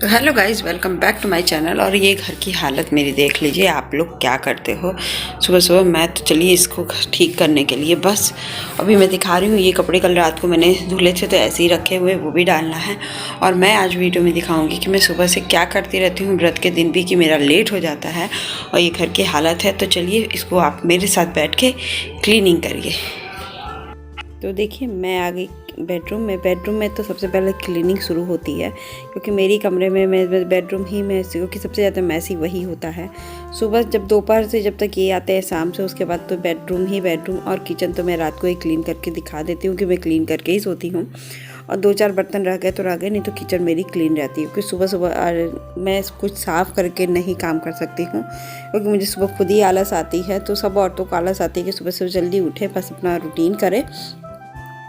तो hello guys, welcome back to my channel. और ये घर की हालत मेरी देख लीजिए, आप लोग क्या करते हो सुबह सुबह। मैं तो चलिए इसको ठीक करने के लिए बस अभी मैं दिखा रही हूँ। ये कपड़े कल रात को मैंने धुले थे तो ऐसे ही रखे हुए, वो भी डालना है। और मैं आज वीडियो में दिखाऊंगी कि मैं सुबह से क्या करती रहती हूँ व्रत के दिन भी, कि मेरा लेट हो जाता है और ये घर की हालत है। तो चलिए इसको आप मेरे साथ बैठ के क्लीनिंग करिए। तो देखिए मैं आ गई बेडरूम में तो सबसे पहले क्लीनिंग शुरू होती है, क्योंकि मेरी कमरे में मैं बेडरूम ही में, क्योंकि सबसे ज़्यादा मैसी वही होता है। सुबह जब दोपहर से जब तक ये आते हैं शाम से, उसके बाद तो बेडरूम और किचन तो मैं रात को ही क्लीन करके दिखा देती हूँ कि मैं क्लीन करके ही सोती हूँ। और 2-4 बर्तन रह गए तो रह गए, नहीं तो किचन मेरी क्लीन रहती है। क्योंकि सुबह सुबह मैं कुछ साफ़ करके नहीं काम कर सकती हूँ, क्योंकि मुझे सुबह खुद ही आलस आती है। तो सब औरतों को आलस आती है कि सुबह सुबह जल्दी उठे, बस अपना रूटीन करें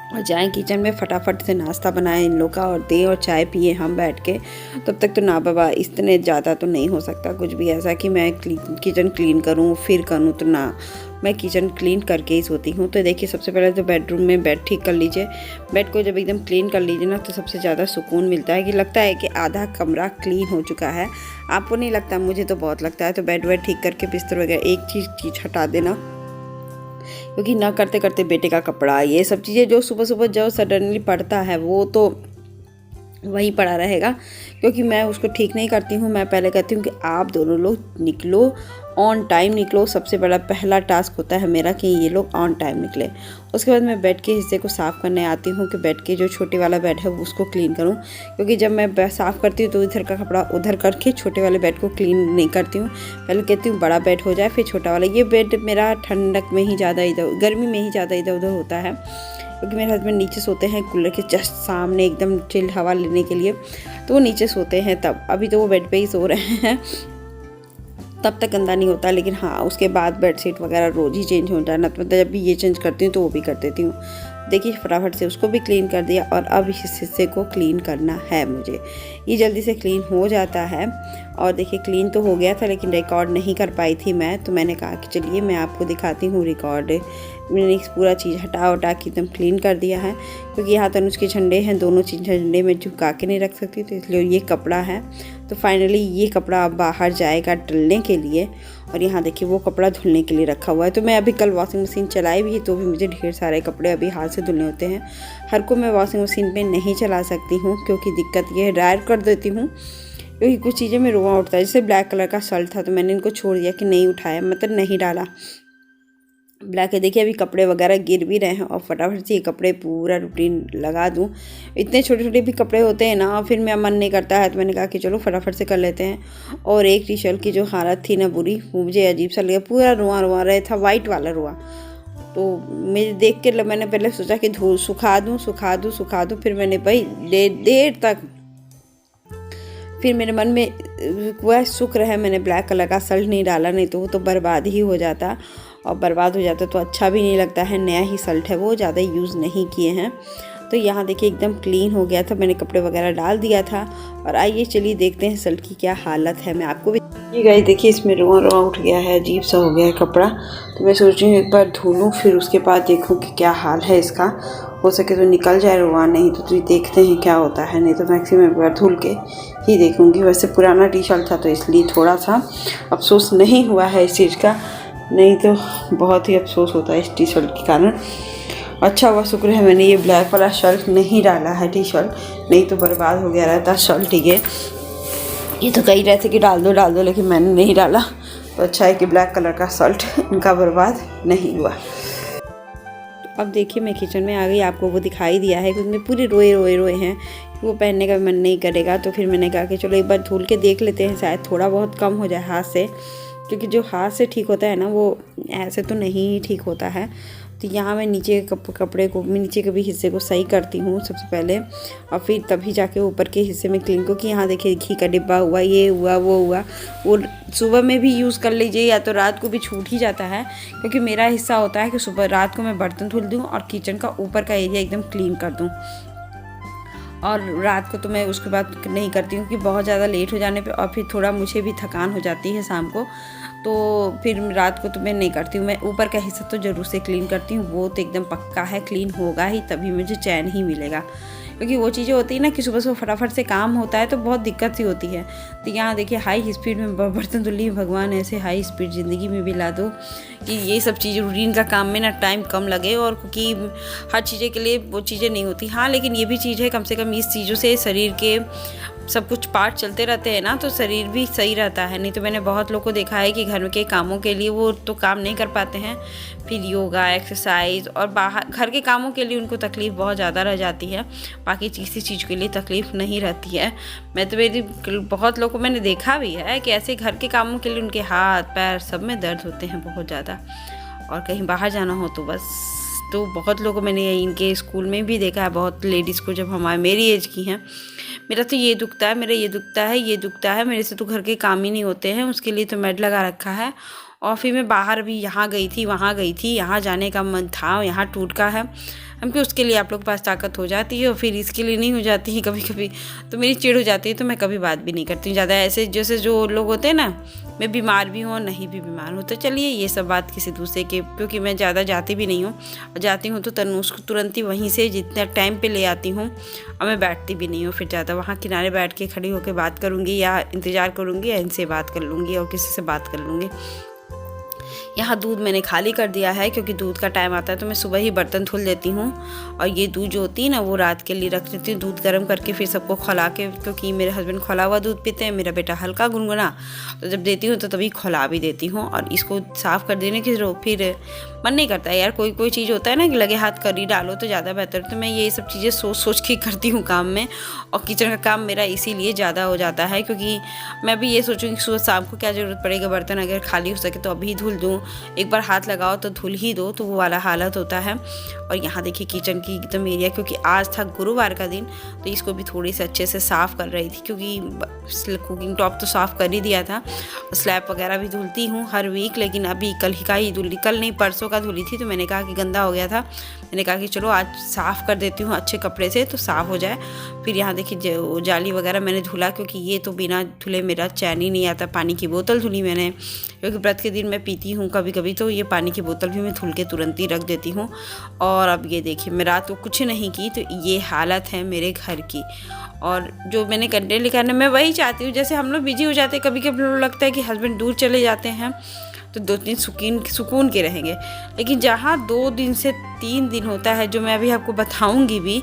और जाएँ किचन में, फटाफट से नाश्ता बनाएं इन लोग का और दें और चाय पिए हम बैठ के। तब तक तो ना बाबा, इतने ज़्यादा तो नहीं हो सकता कुछ भी ऐसा कि मैं किचन क्लीन करूं फिर करूं, तो ना, मैं किचन क्लीन करके ही सोती हूँ। तो देखिए सबसे पहले तो बेडरूम में बेड ठीक कर लीजिए। बेड को जब एकदम क्लीन कर लीजिए ना, तो सबसे ज़्यादा सुकून मिलता है, कि लगता है कि आधा कमरा क्लीन हो चुका है। आपको नहीं लगता? मुझे तो बहुत लगता है। तो बेड वेड ठीक करके बिस्तर वगैरह एक चीज़ हटा देना, क्योंकि ना करते करते बेटे का कपड़ा, ये सब चीज़ें जो सुबह सुबह जो सडनली पड़ता है वो तो वहीं पड़ा रहेगा, क्योंकि मैं उसको ठीक नहीं करती हूँ। मैं पहले कहती हूँ कि आप दोनों लोग निकलो, ऑन टाइम निकलो। सबसे बड़ा पहला टास्क होता है मेरा कि ये लोग ऑन टाइम निकले। उसके बाद मैं बेड के हिस्से को साफ़ करने आती हूँ, कि बेड के जो छोटे वाला बेड है उसको क्लीन करूँ, क्योंकि जब मैं साफ़ करती हूँ तो इधर का कपड़ा उधर करके छोटे वाले बेड को क्लीन नहीं करती हूँ। पहले कहती हूँ बड़ा बेड हो जाए फिर छोटा वाला। ये बेड मेरा ठंडक में ही ज़्यादा गर्मी में ही ज़्यादा इधर उधर होता है, क्योंकि मेरे हस्बैंड नीचे सोते हैं कूलर के जस्ट सामने, एकदम चिल्ड हवा लेने के लिए। तो वो नीचे सोते हैं तब, अभी तो वो बेड पे ही सो रहे हैं, तब तक गंदा नहीं होता। लेकिन हाँ, उसके बाद बेडशीट वगैरह रोज़ ही चेंज हो जाना, तो मतलब जब भी ये चेंज करती हूँ तो वो भी कर देती हूँ। देखिए फटाफट से उसको भी क्लीन कर दिया, और अब इस हिस्से को क्लीन करना है मुझे। ये जल्दी से क्लीन हो जाता है। और देखिए क्लीन तो हो गया था, लेकिन रिकॉर्ड नहीं कर पाई थी मैं, तो मैंने कहा कि चलिए मैं आपको दिखाती हूँ रिकॉर्ड। मैंने पूरा चीज़ हटा के एकदम क्लीन कर दिया है, क्योंकि यहाँ तनुज के झंडे हैं, दोनों चीज़ झंडे में झुका के नहीं रख सकती, तो इसलिए ये कपड़ा है। तो फाइनली ये कपड़ा अब बाहर जाएगा डलने के लिए। और यहाँ देखिए वो कपड़ा धुलने के लिए रखा हुआ है। तो मैं अभी कल वॉशिंग मशीन चलाई भी, तो भी मुझे ढेर सारे कपड़े अभी हाथ से धुलने होते हैं। हर को मैं वॉशिंग मशीन पे नहीं चला सकती हूँ, क्योंकि दिक्कत ये है ड्रायर कर देती हूँ, क्योंकि कुछ चीज़ें में रुआ उठता है। जैसे ब्लैक कलर का शर्ट था तो मैंने इनको छोड़ दिया कि नहीं उठाया, मतलब नहीं डाला ब्लैक है। देखिए अभी कपड़े वगैरह गिर भी रहे हैं, और फटाफट से ये कपड़े पूरा रूटीन लगा दूं। इतने छोटे छोटे भी कपड़े होते हैं ना, फिर मेरा मन नहीं करता है, तो मैंने कहा कि चलो फटाफट से कर लेते हैं। और एक टी शर्ट की जो हालत थी ना बुरी, वो मुझे अजीब सा लगा, पूरा रुआ रुआ रहा था, वाइट वाला रुआ। तो मुझे देख के मैंने पहले सोचा कि सुखा दूँ। फिर मैंने भाई देर तक, फिर मेरे मन में वह शुक्र है मैंने ब्लैक कलर का शर्ट नहीं डाला, नहीं तो वो तो बर्बाद ही हो जाता, और बर्बाद हो जाता तो अच्छा भी नहीं लगता है। नया ही शर्ट है, वो ज़्यादा यूज़ नहीं किए हैं। तो यहाँ देखिए एकदम क्लीन हो गया था, मैंने कपड़े वगैरह डाल दिया था। और आइए चलिए देखते हैं शर्ट की क्या हालत है। मैं आपको भी ये गाइस देखिए, इसमें रुआ रुआ उठ गया है, अजीब सा हो गया है कपड़ा। तो मैं सोच रही हूँ एक बार धो लूँ, फिर उसके बाद देखूँ कि क्या हाल है इसका। हो सके तो निकल जाए रुआ, नहीं तो देखते हैं क्या होता है। नहीं तो मैक्सिमम एक बार धुल के ही देखूँगी। वैसे पुराना टी शर्ट था तो इसलिए थोड़ा सा अफसोस नहीं हुआ है इस चीज़ का, नहीं तो बहुत ही अफसोस होता है इस टी शर्ट के कारण। अच्छा हुआ, शुक्र है मैंने ये ब्लैक वाला शर्ट नहीं डाला है टी शर्ट, नहीं तो बर्बाद हो गया रहता शर्ट। ये तो कही रहे थे कि डाल दो, लेकिन मैंने नहीं डाला। तो अच्छा है कि ब्लैक कलर का शर्ट इनका बर्बाद नहीं हुआ। अब देखिए मैं किचन में आ गई, आपको वो दिखाई दिया है, क्योंकि पूरे रोए हैं, वो पहनने का मन नहीं करेगा। तो फिर मैंने कहा कि चलो एक बार धुल के देख लेते हैं, शायद थोड़ा बहुत कम हो जाए हाथ से, क्योंकि जो हाथ से ठीक होता है ना वो ऐसे तो नहीं ठीक होता है। तो यहाँ मैं नीचे कपड़े को, मैं नीचे के भी हिस्से को सही करती हूँ सबसे पहले, और फिर तभी जाके ऊपर के हिस्से में क्लीन, क्योंकि यहाँ देखिए घी का डिब्बा हुआ, ये हुआ वो हुआ, वो सुबह में भी यूज़ कर लीजिए या तो रात को भी छूट ही जाता है। क्योंकि मेरा हिस्सा होता है कि सुबह रात को मैं बर्तन धुल दूँ और किचन का ऊपर का एरिया एकदम क्लीन कर दूँ, और रात को तो मैं उसके बाद नहीं करती हूँ कि बहुत ज़्यादा लेट हो जाने पे, और फिर थोड़ा मुझे भी थकान हो जाती है शाम को, तो फिर रात को तो मैं नहीं करती हूँ। मैं ऊपर का हिस्सा तो ज़रूर से क्लीन करती हूँ, वो तो एकदम पक्का है क्लीन होगा ही, तभी मुझे चैन ही मिलेगा। क्योंकि वो चीज़ें होती है ना कि सुबह सुबह फटाफट से काम होता है तो बहुत दिक्कत सी होती है। तो यहाँ देखिए हाई स्पीड में बर्तन धुल रही, भगवान ऐसे हाई स्पीड ज़िंदगी में भी ला दो कि ये सब चीज़ें रूटीन का काम में ना टाइम कम लगे, और क्योंकि हर चीज़ें के लिए वो चीज़ें नहीं होती। हाँ लेकिन ये भी चीज़ है, कम से कम इस चीज़ों से शरीर के सब कुछ पार्ट चलते रहते हैं ना, तो शरीर भी सही रहता है। नहीं तो मैंने बहुत लोगों को देखा है कि घर के कामों के लिए वो तो काम नहीं कर पाते हैं, फिर योगा एक्सरसाइज और बाहर घर के कामों के लिए उनको तकलीफ़ बहुत ज़्यादा रह जाती है, बाकी किसी चीज़ के लिए तकलीफ़ नहीं रहती है। मैं तो मेरी बहुत लोगों को मैंने देखा भी है कि ऐसे घर के कामों के लिए उनके हाथ पैर सब में दर्द होते हैं बहुत ज़्यादा, और कहीं बाहर जाना हो तो बस। तो बहुत लोगों को मैंने इनके स्कूल में भी देखा है, बहुत लेडीज़ को, जब हमारे मेरी एज की हैं, मेरा तो ये दुखता है, मेरा ये दुखता है, ये दुखता है, मेरे से तो घर के काम ही नहीं होते हैं, उसके लिए तो मेड लगा रखा है। और फिर मैं बाहर भी यहाँ गई थी, वहाँ गई थी, यहाँ जाने का मन था, यहाँ टूट का है, हम कि उसके लिए आप लोग के पास ताकत हो जाती है और फिर इसके लिए नहीं हो जाती है कभी कभी, तो मेरी चिढ़ हो जाती है, तो मैं कभी बात भी नहीं करती हूँ ज़्यादा। ऐसे जैसे जो लोग होते हैं ना, मैं बीमार भी हूँ और नहीं भी बीमार हूँ, तो चलिए ये सब बात किसी दूसरे के, क्योंकि मैं ज़्यादा जाती भी नहीं हूँ, और जाती हूँ तो तनुष को तुरंत ही वहीं से जितना टाइम पे ले आती हूँ, और मैं बैठती भी नहीं हूँ फिर ज़्यादा। वहाँ किनारे बैठ के खड़ी होकर बात करूँगी या इंतज़ार करूँगी या इनसे बात कर लूँगी और किसी से बात कर लूँगी। यहाँ दूध मैंने खाली कर दिया है, क्योंकि दूध का टाइम आता है तो मैं सुबह ही बर्तन धुल देती हूँ, और ये दूध जो होती है ना वो रात के लिए रख देती हूँ, दूध गर्म करके फिर सबको खौला के, क्योंकि मेरे हस्बैंड खौला हुआ दूध पीते हैं, मेरा बेटा हल्का गुनगुना, तो जब देती हूँ तो तभी खौला भी देती हूँ। और इसको साफ़ कर देने की फिर मन नहीं करता है यार, कोई चीज़ होता है ना कि लगे हाथ कर ही डालो तो ज़्यादा बेहतर, तो मैं ये सब चीज़ें सोच के करती हूँ काम में। और किचन का काम मेरा इसीलिए ज़्यादा हो जाता है, क्योंकि मैं भी ये सोचूँ कि सुबह शाम को क्या ज़रूरत पड़ेगा, बर्तन अगर खाली हो सके तो अभी धुल दूँ, एक बार हाथ लगाओ तो धुल ही दो, तो वो वाला हालत होता है। और यहाँ देखिए किचन की एकदम एरिया, क्योंकि आज था गुरुवार का दिन, तो इसको भी थोड़ी सी अच्छे से साफ़ कर रही थी, क्योंकि कुकिंग टॉप तो साफ़ कर ही दिया था, स्लैब वगैरह भी धुलती हूँ हर वीक, लेकिन अभी कल ही का ही धुली, कल नहीं परसों का धुली थी, तो मैंने कहा कि गंदा हो गया था, मैंने कहा कि चलो आज साफ़ कर देती हूँ अच्छे कपड़े से तो साफ़ हो जाए। फिर यहाँ देखिए जाली वगैरह मैंने धुला, क्योंकि ये तो बिना धुले मेरा चैन ही नहीं आता। पानी की बोतल धुली मैंने, क्योंकि व्रत के दिन मैं पीती हूँ कभी कभी, तो ये पानी की बोतल भी मैं धुल के तुरंत ही रख देती हूँ। और अब ये देखिए मैं रात को कुछ नहीं की, तो ये हालत है मेरे घर की। और जो मैंने कंटेंट लिखा है मैं वही चाहती हूँ, जैसे हम लोग बिजी हो जाते हैं, कभी कभी लगता है कि हस्बैंड दूर चले जाते हैं तो 2 दिन सुकून के रहेंगे, लेकिन जहाँ 2 दिन से 3 दिन होता है, जो मैं अभी आपको बताऊंगी भी,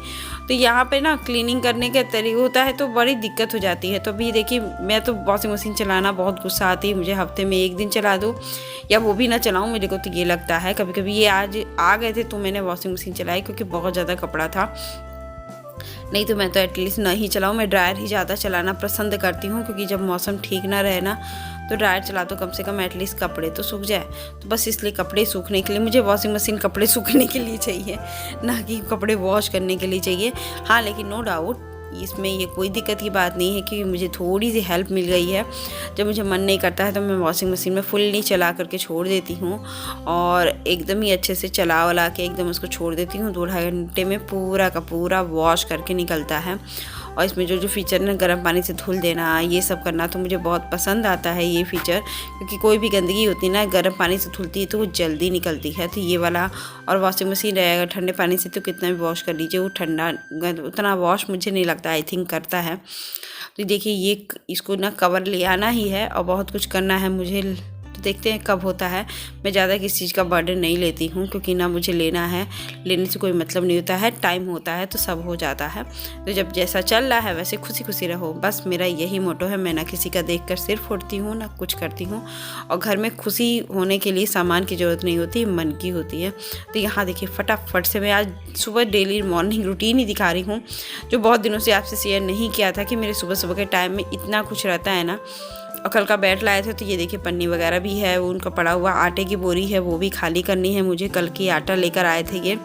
तो यहाँ पे ना क्लीनिंग करने का तरीका होता है तो बड़ी दिक्कत हो जाती है। तो अभी देखिए मैं तो वॉशिंग मशीन चलाना बहुत गुस्सा आती है मुझे, हफ्ते में 1 दिन चला दूँ या वो भी ना चलाऊँ, मेरे को तो ये लगता है। कभी कभी ये आज आ गए थे तो मैंने वॉशिंग मशीन चलाई, क्योंकि बहुत ज़्यादा कपड़ा था, नहीं तो मैं तो एटलीस्ट नहीं चलाऊँ, मैं ड्रायर ही ज़्यादा चलाना पसंद करती हूँ, क्योंकि जब मौसम ठीक ना रहे ना तो ड्रायर चला तो कम से कम एटलीस्ट कपड़े तो सूख जाए। तो बस इसलिए कपड़े सूखने के लिए मुझे वॉशिंग मशीन कपड़े सूखने के लिए चाहिए, ना कि कपड़े वॉश करने के लिए चाहिए। हाँ लेकिन नो डाउट इसमें ये कोई दिक्कत की बात नहीं है, क्योंकि मुझे थोड़ी सी हेल्प मिल गई है। जब मुझे मन नहीं करता है तो मैं वॉशिंग मशीन में फुल्ली चला करके छोड़ देती हूँ, और एकदम ही अच्छे से चला वला के एकदम उसको छोड़ देती हूँ। 2-2.5 घंटे में पूरा का पूरा वॉश करके निकलता है। और इसमें जो फीचर ना गर्म पानी से धुल देना, ये सब करना तो मुझे बहुत पसंद आता है ये फीचर, क्योंकि कोई भी गंदगी होती है ना गर्म पानी से धुलती है तो वो जल्दी निकलती है। तो ये वाला, और वॉशिंग मशीन रहेगा ठंडे पानी से तो कितना भी वॉश कर लीजिए वो ठंडा उतना वॉश मुझे नहीं लगता, आई थिंक करता है। तो देखिए ये इसको ना कवर ले आना ही है और बहुत कुछ करना है मुझे, तो देखते हैं कब होता है। मैं ज़्यादा किसी चीज़ का बर्डन नहीं लेती हूँ, क्योंकि ना मुझे लेना है, लेने से कोई मतलब नहीं होता है, टाइम होता है तो सब हो जाता है। तो जब जैसा चल रहा है वैसे खुशी खुशी रहो, बस मेरा यही मोटो है। मैं ना किसी का देख कर सिर फोड़ती हूँ ना कुछ करती हूँ, और घर में खुशी होने के लिए सामान की ज़रूरत नहीं होती, मन की होती है। तो यहाँ देखिए फटाफट से मैं आज सुबह डेली मॉर्निंग रूटीन ही दिखा रही हूँ, जो बहुत दिनों से आपसे शेयर नहीं किया था कि मेरे सुबह सुबह के टाइम में इतना कुछ रहता है ना। और कल का बैट लाए थे तो ये देखिए पन्नी वगैरह भी है, वो उनका पड़ा हुआ आटे की बोरी है वो भी खाली करनी है मुझे, कल की आटा लेकर आए थे ये।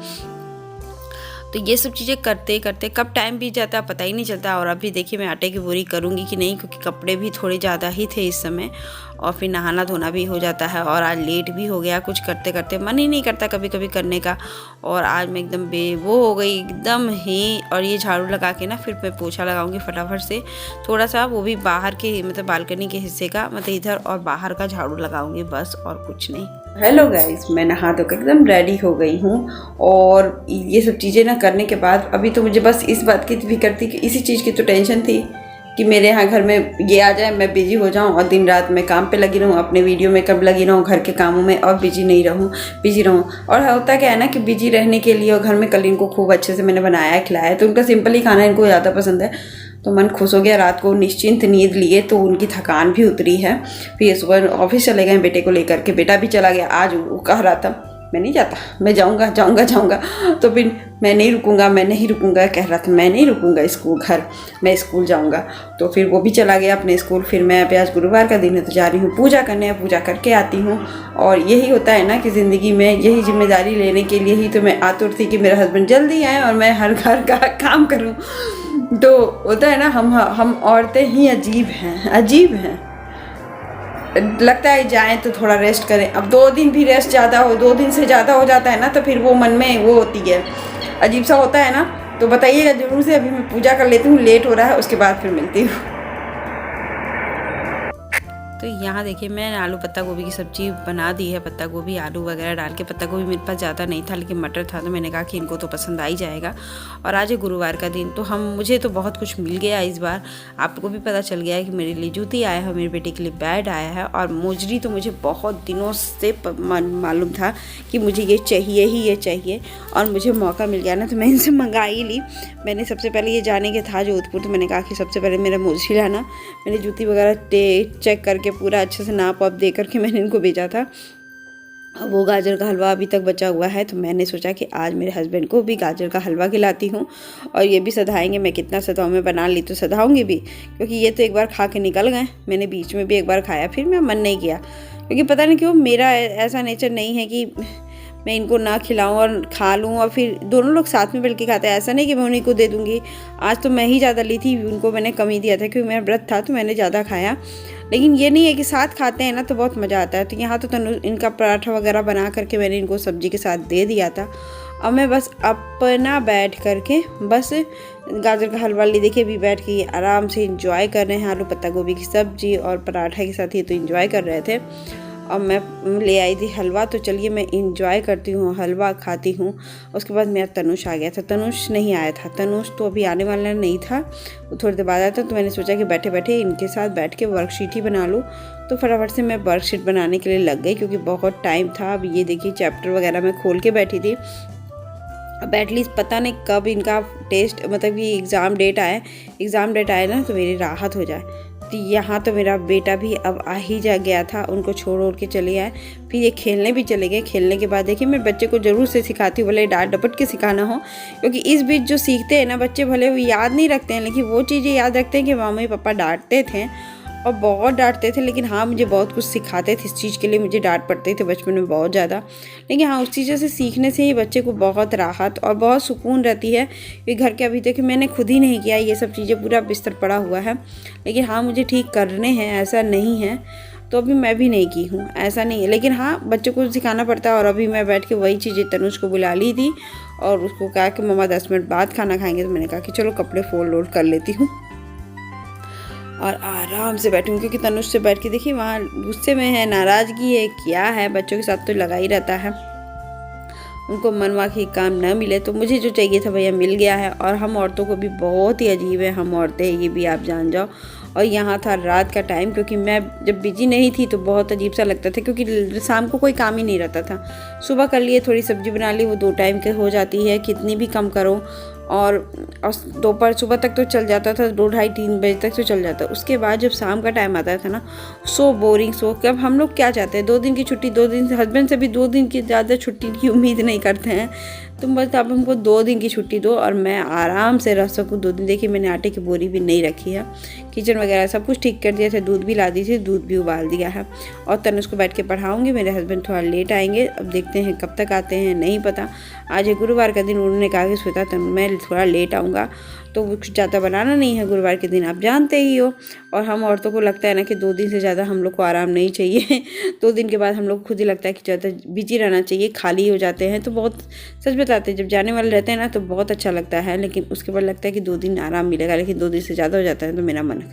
तो ये सब चीज़ें करते करते कब टाइम बीत जाता है पता ही नहीं चलता। और अभी देखिए मैं आटे की बोरी करूँगी कि नहीं, क्योंकि कपड़े भी थोड़े ज़्यादा ही थे इस समय, और फिर नहाना धोना भी हो जाता है। और आज लेट भी हो गया, कुछ करते करते मन ही नहीं करता कभी कभी करने का। और आज मैं एकदम वो हो गई एकदम ही। और ये झाड़ू लगा के ना फिर मैं पोछा लगाऊंगी फटाफट से, थोड़ा सा, वो भी बाहर के मतलब बालकनी के हिस्से का, मतलब इधर और बाहर का झाड़ू लगाऊंगी बस, और कुछ नहीं। हेलो गाइस, मैं नहा धोकर एकदम रेडी हो गई हूँ। और ये सब चीज़ें ना करने के बाद अभी तो मुझे बस इस बात की फिक्र थी कि इसी चीज़ की तो टेंशन थी कि मेरे यहाँ घर में ये आ जाए, मैं बिजी हो जाऊँ और दिन रात मैं काम पे लगी रहूँ, अपने वीडियो में कब लगी रहूँ, घर के कामों में, और बिजी रहूँ। और होता क्या है ना कि बिजी रहने के लिए, और घर में कल इनको खूब अच्छे से मैंने बनाया खिलाया, तो उनका सिंपल ही खाना इनको ज़्यादा पसंद है, तो मन खुश हो गया। रात को निश्चिंत नींद लिए तो उनकी थकान भी उतरी है। फिर सुबह ऑफिस चले गए बेटे को लेकर के, बेटा भी चला गया। आज वो कह रहा था मैं नहीं जाता, मैं जाऊँगा, तो फिर मैं नहीं रुकूंगा कह रहा था, मैं नहीं रुकूंगा मैं स्कूल जाऊँगा। तो फिर वो भी चला गया अपने स्कूल। फिर मैं अभी आज गुरुवार का दिन है तो जा रही हूँ पूजा करने, पूजा करके आती हूँ। और यही होता है ना कि ज़िंदगी में यही जिम्मेदारी लेने के लिए ही तो मैं आतुर थी कि मेरा हस्बैंड जल्दी आए और मैं हर घर का काम करूँ। तो होता है ना, हम औरतें ही अजीब हैं। लगता है जाएं तो थोड़ा रेस्ट करें। अब 2 दिन भी रेस्ट ज़्यादा हो, 2 दिन से ज़्यादा हो जाता है ना, तो फिर वो मन में वो होती है, अजीब सा होता है ना। तो बताइएगा ज़रूर से। अभी मैं पूजा कर लेती हूँ, लेट हो रहा है, उसके बाद फिर मिलती हूँ। तो यहाँ देखिए मैं आलू पत्ता गोभी की सब्ज़ी बना दी है। पत्ता गोभी आलू वगैरह डाल के, पत्ता गोभी मेरे पास ज़्यादा नहीं था लेकिन मटर था, तो मैंने कहा कि इनको तो पसंद आ ही जाएगा। और आज है गुरुवार का दिन, तो मुझे तो बहुत कुछ मिल गया इस बार। आपको भी पता चल गया है कि मेरे लिए जूती आया है, मेरे बेटे के लिए बैट आया है। और मोजरी तो मुझे बहुत दिनों से मालूम था कि मुझे ये चाहिए, और मुझे मौका मिल गया ना तो मैं इनसे मंगा ही ली। मैंने सबसे पहले ये जाने के था जोधपुर, तो मैंने कहा कि सबसे पहले मेरा मोजरी लाना। मैंने जूती वगैरह चेक करके पूरा अच्छे से नाप वाप दे करके मैंने इनको भेजा था। वो गाजर का हलवा अभी तक बचा हुआ है, तो मैंने सोचा कि आज मेरे हस्बैंड को भी गाजर का हलवा खिलाती हूँ, और ये भी सधाएंगे। मैं कितना सधाऊँ, मैं बना ली तो सधाऊँगी भी, क्योंकि ये तो एक बार खा के निकल गए। मैंने बीच में भी एक बार खाया, फिर मैं मन नहीं किया, क्योंकि पता नहीं क्यों मेरा ऐसा नेचर नहीं है कि मैं इनको ना खिलाऊं और खा लूं और फिर दोनों लोग साथ में मिलकर खाते हैं। ऐसा नहीं कि मैं उन्हीं को दे दूंगी। आज तो मैं ही ज़्यादा ली थी, उनको मैंने कम ही दिया था क्योंकि मेरा व्रत था, तो मैंने ज़्यादा खाया। लेकिन ये नहीं है कि साथ खाते हैं ना तो बहुत मज़ा आता है। तो यहाँ तो इनका पराठा वगैरह बना करके मैंने इनको सब्जी के साथ दे दिया था। अब मैं बस अपना बैठ करके बस गाजर का हलवा ली, देखिए अभी बैठ के आराम से इंजॉय कर रहे हैं। आलू पत्ता गोभी की सब्जी और पराठा के साथ ये तो इंजॉय कर रहे थे। अब मैं ले आई थी हलवा, तो चलिए मैं इंजॉय करती हूँ, हलवा खाती हूँ। उसके बाद मेरा तनुष आ गया था। तनुष नहीं आया था, तनुष तो अभी आने वाला नहीं था, वो थोड़ी देर बाद आया था। तो मैंने सोचा कि बैठे बैठे इनके साथ बैठ के वर्कशीट ही बना लूँ। तो फटाफट से मैं वर्कशीट बनाने के लिए लग गई, क्योंकि बहुत टाइम था। अब ये देखिए चैप्टर वगैरह मैं खोल के बैठी थी। अब एटलीस्ट पता नहीं कब इनका टेस्ट, मतलब कि एग्ज़ाम डेट आए ना तो मेरी राहत हो जाए। तो यहाँ तो मेरा बेटा भी अब आ ही गया था, उनको छोड़ के चले आए। फिर ये खेलने भी चले गए। खेलने के बाद देखिए मैं बच्चे को ज़रूर से सिखाती हूँ, भले डांट डपट के सिखाना हो, क्योंकि इस बीच जो सीखते हैं ना बच्चे, भले वो याद नहीं रखते हैं लेकिन वो चीज़ें याद रखते हैं कि मम्मी पापा डांटते थे और बहुत डांटते थे। लेकिन हाँ, मुझे बहुत कुछ सिखाते थे। इस चीज़ के लिए मुझे डांट पड़ते थे बचपन में बहुत ज़्यादा। लेकिन हाँ, उस चीज़ों से सीखने से ही बच्चे को बहुत राहत और बहुत सुकून रहती है। कि घर के अभी तक मैंने खुद ही नहीं किया ये सब चीज़ें, पूरा बिस्तर पड़ा हुआ है। लेकिन हाँ, मुझे ठीक करने हैं, ऐसा नहीं है। तो अभी मैं भी नहीं की हूँ, ऐसा नहीं है। लेकिन हाँ, बच्चों को सिखाना पड़ता है। और अभी मैं बैठ के वही चीज़ें तनुष को बुला ली थी और उसको कहा कि मम्मा 10 मिनट बाद खाना खाएंगे। तो मैंने कहा कि चलो कपड़े फोल्ड लोड कर लेती हूँ और आराम से बैठूँ, क्योंकि तनुष से बैठ के देखिए वहाँ गुस्से में है, नाराज़गी है, क्या है, बच्चों के साथ तो लगा ही रहता है। उनको मनवा के काम न मिले, तो मुझे जो चाहिए था भैया मिल गया है। और हम औरतों को भी बहुत ही अजीब है, हम औरतें, ये भी आप जान जाओ। और यहाँ था रात का टाइम, क्योंकि मैं जब बिजी नहीं थी तो बहुत अजीब सा लगता था, क्योंकि शाम को कोई काम ही नहीं रहता था। सुबह कर लिए, थोड़ी सब्जी बना ली, वो 2 टाइम के हो जाती है, कितनी भी कम करो। और दोपहर सुबह तक तो चल जाता था, 2 ढाई 3 बजे तक तो चल जाता। उसके बाद जब शाम का टाइम आता था ना, सो बोरिंग। अब हम लोग क्या चाहते हैं, 2 दिन की छुट्टी, 2 दिन से हस्बैंड से भी 2 दिन की ज़्यादा छुट्टी की उम्मीद नहीं करते हैं। तुम बस अब हमको 2 दिन की छुट्टी दो और मैं आराम से रह सकूँ 2 दिन। देखिए मैंने आटे की बोरी भी नहीं रखी है, किचन वगैरह सब कुछ ठीक कर दिया था, दूध भी ला दी थी, दूध भी उबाल दिया है। और तनुष को बैठ के पढ़ाऊँगी। मेरे हस्बैंड थोड़ा लेट आएंगे, अब देखते हैं कब तक आते हैं नहीं पता। आज है गुरुवार का दिन, उन्होंने कहा कि श्वेता तनु मैं थोड़ा लेट आऊँगा, तो कुछ ज़्यादा बनाना नहीं है गुरुवार के दिन, आप जानते ही हो। और हम औरतों को लगता है ना कि 2 दिन से ज़्यादा हम लोग को आराम नहीं चाहिए 2 दिन के बाद हम लोग खुद ही लगता है कि ज़्यादा बिजी रहना चाहिए, खाली हो जाते हैं। तो बहुत सच बताते हैं, जब जाने वाले रहते हैं ना तो बहुत अच्छा लगता है, लेकिन उसके बाद लगता है कि 2 दिन आराम मिलेगा, लेकिन 2 दिन से ज़्यादा हो जाता है तो मेरा मन